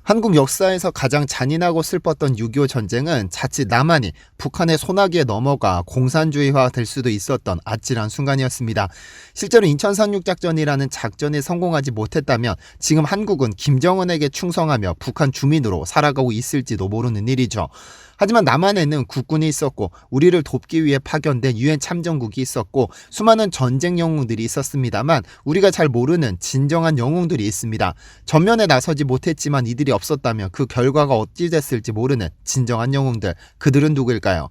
한국 역사에서 가장 잔인하고 슬펐던 6.25 전쟁은 자칫 남한이 북한의 소나기에 넘어가 공산주의화 될 수도 있었던 아찔한 순간이었습니다. 실제로 인천 상륙작전이라는 작전이 성공하지 못했다면 지금 한국은 김정은에게 충성하며 북한 주민으로 살아가고 있을지도 모르는 일이죠. 하지만 남한에는 국군이 있었고 우리를 돕기 위해 파견된 유엔 참전국이 있었고 수많은 전쟁 영웅들이 있었습니다만 우리가 잘 모르는 진정한 영웅들이 있습니다. 전면에 나서지 못했지만 이들이 없었다면 그 결과가 어찌 됐을지 모르는 진정한 영웅들, 그들은 누구일까요?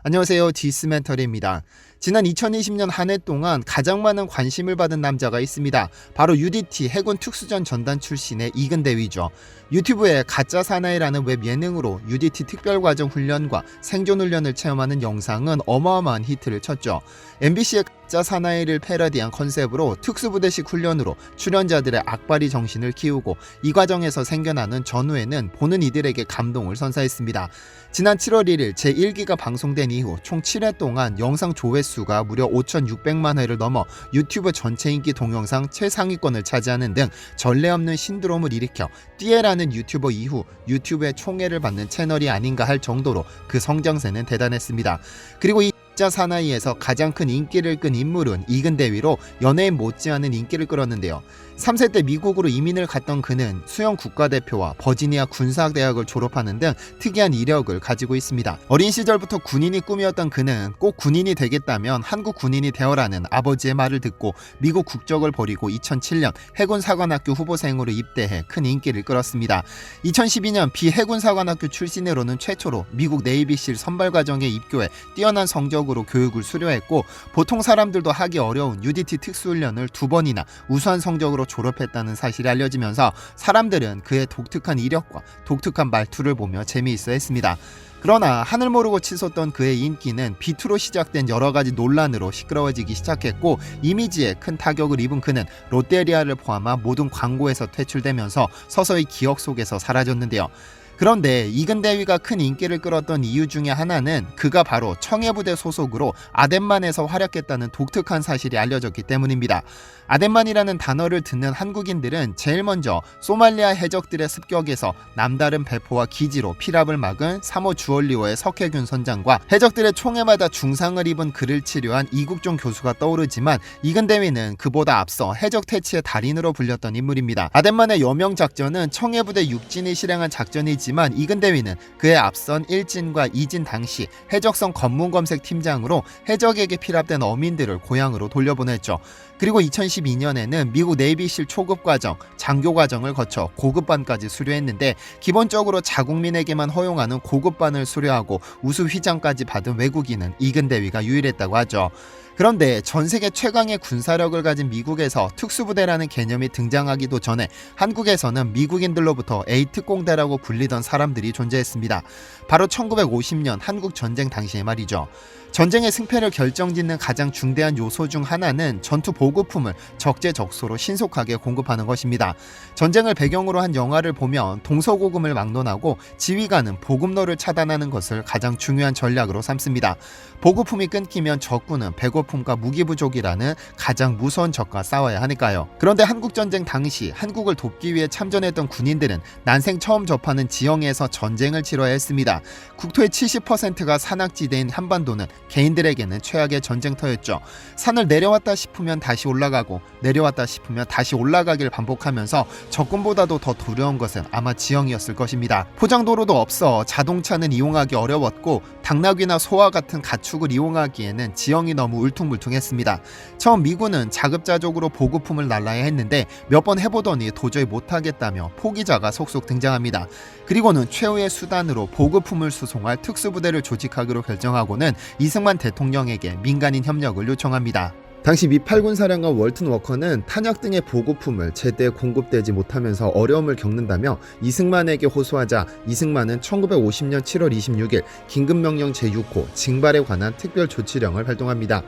안녕하세요, 디스멘터리입니다. 지난 2020년 한 해 동안 가장 많은 관심을 받은 남자가 있습니다. 바로 UDT 해군 특수전 전단 출신의 이근대위죠. 유튜브에 가짜 사나이라는 웹 예능으로 UDT 특별과정 훈련과 생존 훈련을 체험하는 영상은 어마어마한 히트를 쳤죠. MBC의 가짜 사나이를 패러디한 컨셉으로 특수부대식 훈련으로 출연자들의 악바리 정신을 키우고 이 과정에서 생겨나는 전우회는 보는 이들에게 감동을 선사했습니다. 지난 7월 1일 제1기가 방송된 이후 총 7회 동안 영상 조회수가 무려 5,600만 회를 넘어 유튜브 전체 인기 동영상 최상위권을 차지하는 등 전례 없는 신드롬을 일으켜 띠에라는 유튜버 이후 유튜브의 총애를 받는 채널이 아닌가 할 정도로 그 성장세는 대단했습니다. 그리고 이 가짜 사나이에서 가장 큰 인기를 끈 인물은 이근대위로 연예인 못지않은 인기를 끌었는데요. 3세 때 미국으로 이민을 갔던 그는 수영 국가대표와 버지니아 군사대학을 졸업하는 등 특이한 이력을 가지고 있습니다. 어린 시절부터 군인이 꿈이었던 그는 꼭 군인이 되겠다면 한국 군인이 되어라는 아버지의 말을 듣고 미국 국적을 버리고 2007년 해군사관학교 후보생으로 입대해 큰 인기를 끌었습니다. 2012년 비해군사관학교 출신으로는 최초로 미국 네이비실 선발과정에 입교해 뛰어난 성적으로 교육을 수료했고 보통 사람들도 하기 어려운 UDT 특수훈련을 2번이나 우수한 성적으로 졸업했다는 사실이 알려지면서 사람들은 그의 독특한 이력과 독특한 말투를 보며 재미있어 했습니다. 그러나 하늘 모르고 치솟던 그의 인기는 비투로 시작된 여러가지 논란으로 시끄러워지기 시작했고 이미지에 큰 타격을 입은 그는 롯데리아를 포함한 모든 광고에서 퇴출되면서 서서히 기억 속에서 사라졌는데요. 그런데 이근대위가 큰 인기를 끌었던 이유 중에 하나는 그가 바로 청해부대 소속으로 아덴만에서 활약했다는 독특한 사실이 알려졌기 때문입니다. 아덴만이라는 단어를 듣는 한국인들은 제일 먼저 소말리아 해적들의 습격에서 남다른 배포와 기지로 피랍을 막은 3호 주얼리호의 석혜균 선장과 해적들의 총애마다 중상을 입은 그를 치료한 이국종 교수가 떠오르지만 이근대위는 그보다 앞서 해적 퇴치의 달인으로 불렸던 인물입니다. 아덴만의 여명 작전은 청해부대 육진이 실행한 작전이지만 이근대위는 그에 앞선 1진과 2진 당시 해적선 검문검색 팀장으로 해적에게 피랍된 어민들을 고향으로 돌려보냈죠. 그리고 2012년에는 미국 네이비실 초급과정, 장교과정을 거쳐 고급반까지 수료했는데 기본적으로 자국민에게만 허용하는 고급반을 수료하고 우수 휘장까지 받은 외국인은 이근대위가 유일했다고 하죠. 그런데 전세계 최강의 군사력을 가진 미국에서 특수부대라는 개념이 등장하기도 전에 한국에서는 미국인들로부터 A특공대라고 불리던 사람들이 존재했습니다. 바로 1950년 한국전쟁 당시에 말이죠. 전쟁의 승패를 결정짓는 가장 중대한 요소 중 하나는 전투 보급품을 적재적소로 신속하게 공급하는 것입니다. 전쟁을 배경으로 한 영화를 보면 동서고금을 막론하고 지휘관은 보급로를 차단하는 것을 가장 중요한 전략으로 삼습니다. 보급품이 끊기면 적군은 배고픔과 무기 부족이라는 가장 무서운 적과 싸워야 하니까요. 그런데 한국전쟁 당시 한국을 돕기 위해 참전했던 군인들은 난생 처음 접하는 지형에서 전쟁을 치러야 했습니다. 국토의 70%가 산악지대인 한반도는 개인들에게는 최악의 전쟁터였죠. 산을 내려왔다 싶으면 다시 올라가고 내려왔다 싶으면 다시 올라가길 반복하면서 적군보다도 더 두려운 것은 아마 지형이었을 것입니다. 포장도로도 없어 자동차는 이용하기 어려웠고 당나귀나 소와 같은 가축을 이용하기에는 지형이 너무 울퉁불퉁했습니다. 처음 미군은 자급자족으로 보급품을 날라야 했는데 몇 번 해보더니 도저히 못하겠다며 포기자가 속속 등장합니다. 그리고는 최후의 수단으로 보급품을 수송할 특수부대를 조직하기로 결정하고는 이승만 대통령에게 민간인 협력을 요청합니다. 당시 미 8군 사령관 월튼 워커는 탄약 등의 보급품을 제때 공급되지 못하면서 어려움을 겪는다며 이승만에게 호소하자 이승만은 1950년 7월 26일 긴급명령 제6호 징발에 관한 특별조치령을 발동합니다.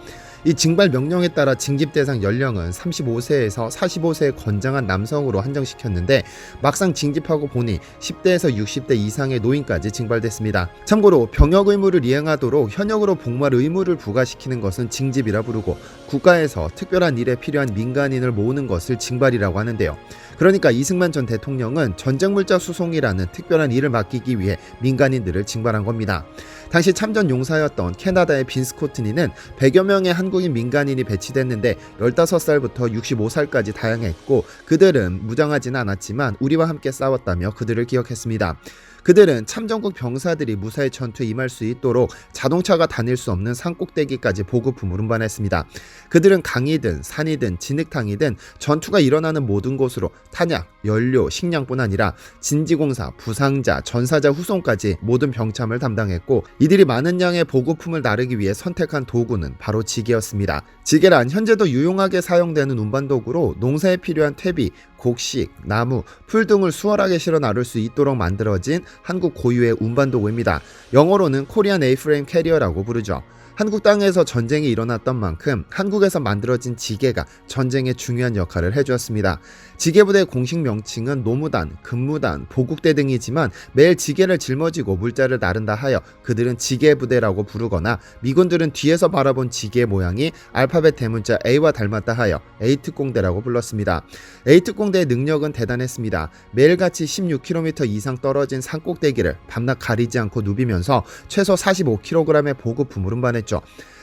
이 징발 명령에 따라 징집 대상 연령은 35세에서 45세의 건장한 남성으로 한정시켰는데 막상 징집하고 보니 10대에서 60대 이상의 노인까지 징발됐습니다. 참고로 병역 의무를 이행하도록 현역으로 복무할 의무를 부과시키는 것은 징집이라 부르고 국가에서 특별한 일에 필요한 민간인을 모으는 것을 징발이라고 하는데요. 그러니까 이승만 전 대통령은 전쟁물자 수송이라는 특별한 일을 맡기기 위해 민간인들을 징발한 겁니다. 당시 참전 용사였던 캐나다의 빈스 코트니는 100여 명의 한국인 민간인이 배치됐는데 15살부터 65살까지 다양했고 그들은 무장하지는 않았지만 우리와 함께 싸웠다며 그들을 기억했습니다. 그들은 참전국 병사들이 무사히 전투에 임할 수 있도록 자동차가 다닐 수 없는 산꼭대기까지 보급품을 운반했습니다. 그들은 강이든 산이든 진흙탕이든 전투가 일어나는 모든 곳으로 탄약, 연료, 식량뿐 아니라 진지공사, 부상자, 전사자 후송까지 모든 병참을 담당했고 이들이 많은 양의 보급품을 나르기 위해 선택한 도구는 바로 지게였습니다. 지게란 현재도 유용하게 사용되는 운반도구로 농사에 필요한 퇴비, 곡식, 나무, 풀 등을 수월하게 실어 나를 수 있도록 만들어진 한국 고유의 운반도구입니다. 영어로는 코리안 A-프레임 캐리어라고 부르죠. 한국 땅에서 전쟁이 일어났던 만큼 한국에서 만들어진 지게가 전쟁에 중요한 역할을 해주었습니다. 지게부대의 공식 명칭은 노무단, 근무단, 보국대 등이지만 매일 지게를 짊어지고 물자를 나른다 하여 그들은 지게부대라고 부르거나 미군들은 뒤에서 바라본 지게 모양이 알파벳 대문자 A와 닮았다 하여 A특공대라고 불렀습니다. A특공대의 능력은 대단했습니다. 매일같이 16km 이상 떨어진 산꼭대기를 밤낮 가리지 않고 누비면서 최소 45kg의 보급품을 운반했습니다.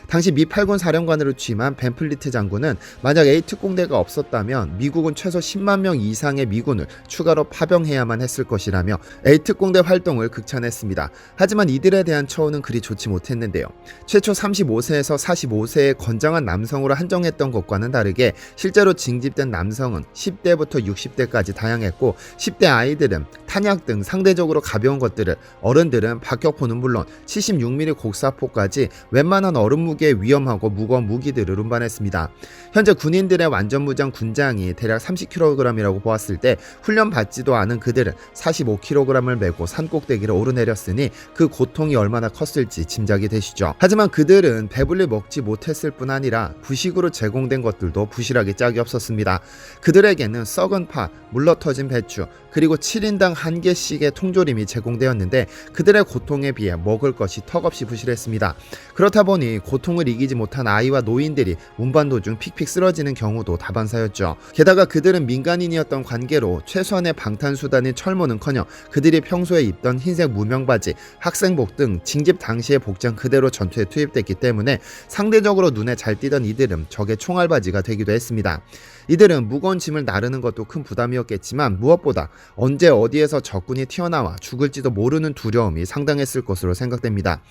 당시 미 8군 사령관으로 취임한 벤플리트 장군은 만약 A특공대가 없었다면 미국은 최소 10만 명 이상의 미군을 추가로 파병해야만 했을 것이라며 A특공대 활동을 극찬했습니다. 하지만 이들에 대한 처우는 그리 좋지 못했는데요. 최초 35세에서 45세의 건장한 남성으로 한정했던 것과는 다르게 실제로 징집된 남성은 10대부터 60대까지 다양했고 10대 아이들은 탄약 등 상대적으로 가벼운 것들을, 어른들은 박격포는 물론 76mm 곡사포까지 웬만한 얼음 무기의 위험하고 무거운 무기들을 운반했습니다. 현재 군인들의 완전 무장 군장이 대략 30kg이라고 보았을 때 훈련 받지도 않은 그들은 45kg을 메고 산꼭대기를 오르내렸으니 그 고통이 얼마나 컸을지 짐작이 되시죠. 하지만 그들은 배불리 먹지 못했을 뿐 아니라 부식으로 제공된 것들도 부실하게 짝이 없었습니다. 그들에게는 썩은 파, 물러터진 배추, 그리고 7인당 1개씩의 통조림이 제공되었는데 그들의 고통에 비해 먹을 것이 턱없이 부실했습니다. 그렇다 보니 고통을 이기지 못한 아이와 노인들이 운반도 중 픽픽 쓰러지는 경우도 다반사였죠. 게다가 그들은 민간인이었던 관계로 최소한의 방탄수단인 철모는커녕 그들이 평소에 입던 흰색 무명바지, 학생복 등 징집 당시의 복장 그대로 전투에 투입됐기 때문에 상대적으로 눈에 잘 띄던 이들은 적의 총알바지가 되기도 했습니다. 이들은 무거운 짐을 나르는 것도 큰 부담이었겠지만 무엇보다 언제 어디에서 적군이 튀어나와 죽을지도 모르는 두려움이 상당했을 것으로 생각됩니다.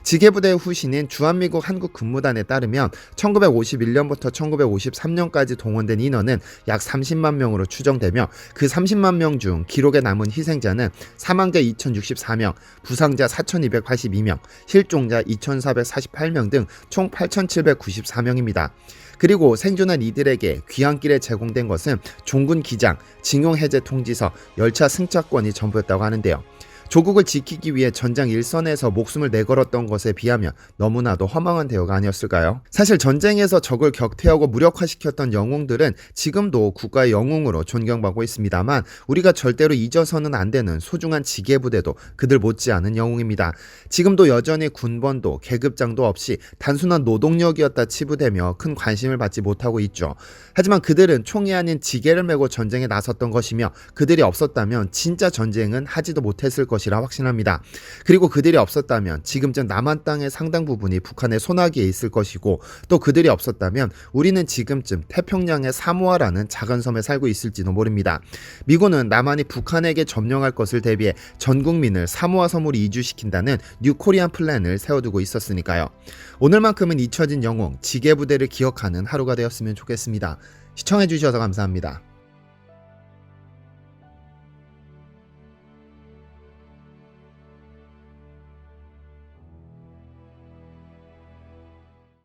지게부대의 후신인 주한미국 한국근무단에 따르면 1951년부터 1953년까지 동원된 인원은 약 30만 명으로 추정되며 그 30만 명 중 기록에 남은 희생자는 사망자 2064명, 부상자 4282명, 실종자 2448명 등 총 8794명입니다. 그리고 생존한 이들에게 귀향길에 제공된 것은 종군 기장, 징용 해제 통지서, 열차 승차권이 전부였다고 하는데요. 조국을 지키기 위해 전장 일선에서 목숨을 내걸었던 것에 비하면 너무나도 허망한 대우가 아니었을까요? 사실 전쟁에서 적을 격퇴하고 무력화시켰던 영웅들은 지금도 국가의 영웅으로 존경받고 있습니다만 우리가 절대로 잊어서는 안 되는 소중한 지게부대도 그들 못지않은 영웅입니다. 지금도 여전히 군번도 계급장도 없이 단순한 노동력이었다 치부되며 큰 관심을 받지 못하고 있죠. 하지만 그들은 총이 아닌 지게를 메고 전쟁에 나섰던 것이며 그들이 없었다면 진짜 전쟁은 하지도 못했을 것이라 확신합니다. 그리고 그들이 없었다면 지금쯤 남한 땅의 상당 부분이 북한의 손아귀에 있을 것이고 또 그들이 없었다면 우리는 지금쯤 태평양의 사모아라는 작은 섬에 살고 있을지도 모릅니다. 미군은 남한이 북한에게 점령할 것을 대비해 전 국민을 사모아 섬으로 이주시킨다는 뉴 코리안 플랜을 세워두고 있었으니까요. 오늘만큼은 잊혀진 영웅 지게부대를 기억하는 하루가 되었으면 좋겠습니다. 시청해주셔서 감사합니다.